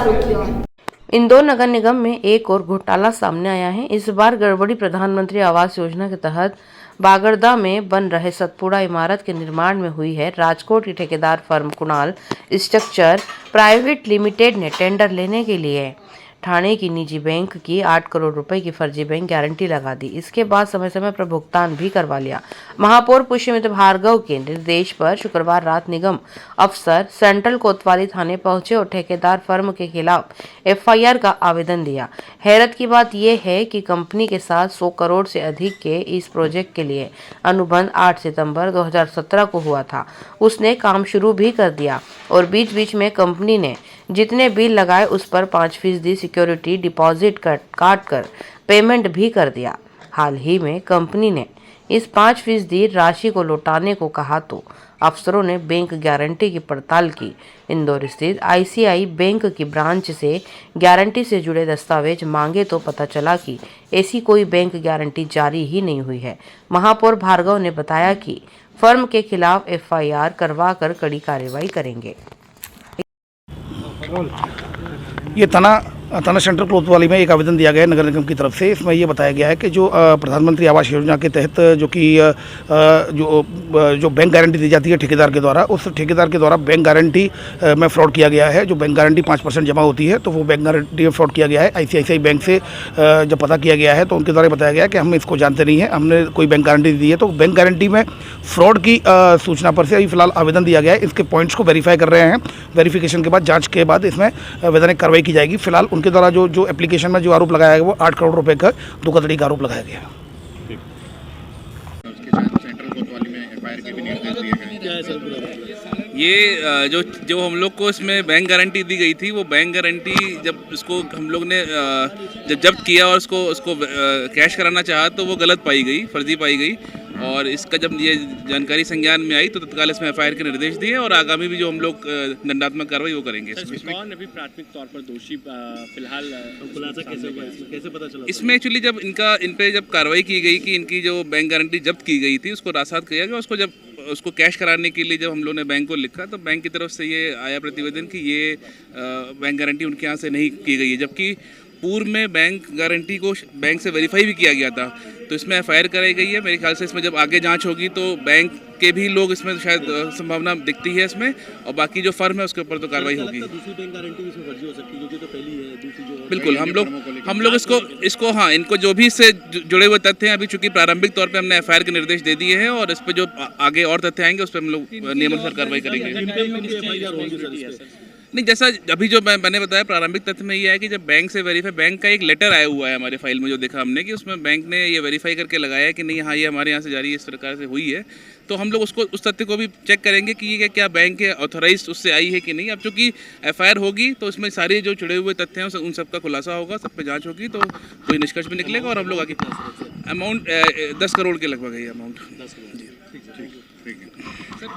आरोपियों। इंदौर नगर निगम में एक और घोटाला सामने आया है। इस बार गड़बड़ी प्रधानमंत्री आवास योजना के तहत बागड़दा में बन रहे सतपुड़ा इमारत के निर्माण में हुई है। राजकोट की ठेकेदार firm Kunal structure private limited ने टेंडर लेने के लिए ठाणे की निजी बैंक की 8 करोड़ रुपए की फर्जी बैंक गारंटी लगा दी। इसके बाद समय समय पर भुगतान भी करवा लिया। महापौर पुष्यमित्र भार्गव के निर्देश पर शुक्रवार रात निगम अफसर सेंट्रल कोतवाली थाने पहुंचे और ठेकेदार फर्म के खिलाफ एफआईआर का आवेदन दिया। हैरत की बात यह है कि कंपनी के साथ 100 करोड़ से अधिक के इस प्रोजेक्ट के लिए अनुबंध 8 सितंबर 2017 को हुआ था। उसने काम शुरू भी कर दिया और बीच बीच में कंपनी ने जितने बिल लगाए उस पर 5% सिक्योरिटी डिपॉजिट काट कर पेमेंट भी कर दिया। हाल ही में कंपनी ने इस 5% राशि को लौटाने को कहा तो अफसरों ने बैंक गारंटी की पड़ताल की। इंदौर स्थित आईसीआई बैंक की ब्रांच से गारंटी से जुड़े दस्तावेज मांगे तो पता चला कि ऐसी कोई बैंक गारंटी जारी ही नहीं हुई है। महापौर भार्गव ने बताया कि फर्म के खिलाफ एफआईआर करवाकर कड़ी कार्रवाई करेंगे। ये थाना सेंट्रल कोतवाली में एक आवेदन दिया गया है नगर निगम की तरफ से। इसमें ये बताया गया है कि जो प्रधानमंत्री आवास योजना के तहत जो बैंक गारंटी दी जाती है ठेकेदार के द्वारा, उस ठेकेदार के द्वारा बैंक गारंटी में फ्रॉड किया गया है। जो बैंक गारंटी 5% जमा होती है, तो वो बैंक गारंटी में फ्रॉड किया गया है। आईसीआईसीआई बैंक से जब पता किया गया है तो उनके द्वारा बताया गया है कि हम इसको जानते नहीं है, हमने कोई बैंक गारंटी दी है। तो बैंक गारंटी में फ्रॉड की सूचना पर से अभी फिलहाल आवेदन दिया गया है। इसके पॉइंट्स को वेरीफाई कर रहे हैं। वेरिफिकेशन के बाद, जाँच के बाद इसमें वैधानिक कार्रवाई की जाएगी। फिलहाल उनके द्वारा जो एप्लीकेशन में जो आरोप लगाया गया वो 8 करोड़ रुपए का धोखाधड़ी का आरोप लगाया गया है। उसके साथ सेंट्रल कोतवाली में एफआईआर के भी निर्देश दिए गए। ये जो हम लोग को इसमें बैंक गारंटी दी गई थी, वो बैंक गारंटी जब इसको हम लोग ने जब जब्त किया और उसको कैश कराना चाहा तो वो गलत पाई गई, फर्जी पाई गई। और इसका जब ये जानकारी संज्ञान में आई तो तत्काल इसमें एफआईआर के निर्देश दिए और आगामी भी जो हम लोग दंडात्मक कार्रवाई वो करेंगे। कौन अभी प्राथमिक तौर पर दोषी फिलहाल खुलासा कैसे हुआ, कैसे पता चला? इसमें एक्चुअली जब इन पे जब कार्रवाई की गई कि इनकी जो बैंक गारंटी जब्त की गई थी उसको रासात किया गया, उसको कैश कराने के लिए जब हम लोग ने बैंक को लिखा तो बैंक की तरफ से ये आया प्रतिवेदन कि ये बैंक गारंटी उनके यहाँ से नहीं की गई है, जबकि पूर्व में बैंक गारंटी को बैंक से वेरीफाई भी किया गया था। तो इसमें एफआईआर कराई गई है। मेरे ख्याल से इसमें जब आगे जांच होगी तो बैंक के भी लोग इसमें शायद संभावना दिखती है इसमें, और बाकी जो फर्म है उसके ऊपर तो कार्रवाई होगी। दूसरी बैंक गारंटी इसमें फर्जी हो सकती है, जो तो पहली है, दूसरी जो बिल्कुल हम लोग इसको हाँ, इनको जो भी इससे जुड़े हुए तथ्य हैं, अभी चूंकि प्रारंभिक तौर पे हमने एफआईआर के निर्देश दे दिए हैं और इस पर जो आगे और तथ्य आएंगे उस पर हम लोग नियमानुसार कार्रवाई करेंगे। नहीं, जैसा अभी जो मैंने बताया प्रारंभिक तथ्य में ये है कि जब बैंक से वेरीफाई, बैंक का एक लेटर आया हुआ है हमारे फाइल में जो देखा हमने कि उसमें बैंक ने ये वेरीफाई करके लगाया है कि नहीं, हाँ ये हमारे यहाँ से जारी इस प्रकार से हुई है। तो हम लोग उसको उस तथ्य को भी चेक करेंगे कि ये क्या बैंक के ऑथोराइज उससे आई है कि नहीं। अब चूंकि एफआईआर होगी तो उसमें सारे जो जुड़े हुए तथ्य हैं उन सब का खुलासा होगा, सब पे जाँच होगी तो कोई निष्कर्ष भी निकलेगा और हम लोग आगे अमाउंट 10 करोड़ के लगभग है ये अमाउंट। 10 करोड़। जी, ठीक है।